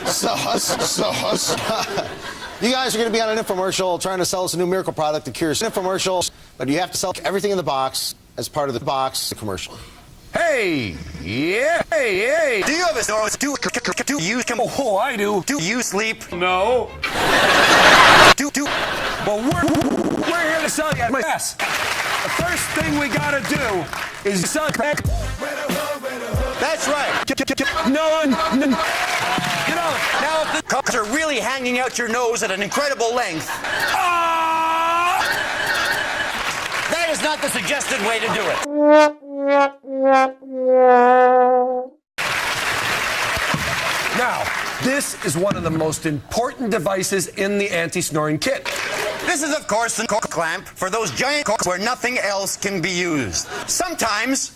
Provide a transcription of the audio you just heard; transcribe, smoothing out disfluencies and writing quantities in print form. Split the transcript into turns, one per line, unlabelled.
Sauce. You guys are going to be on an infomercial trying to sell us a new miracle product that cures infomercial, but you have to sell everything in the box as part of the box commercial.
Hey, yeah, hey.
Do you have a snore? Do you?
Oh, I do.
Do you sleep?
No.
Do.
But we're here to sell you my ass. The first thing we gotta do is sell it.
That's right.
No.
You know, now if the cocks are really hanging out your nose at an incredible length, that is not the suggested way to do it.
Now, this is one of the most important devices in the anti-snoring kit.
This is, of course, the cock clamp for those giant cocks where nothing else can be used. Sometimes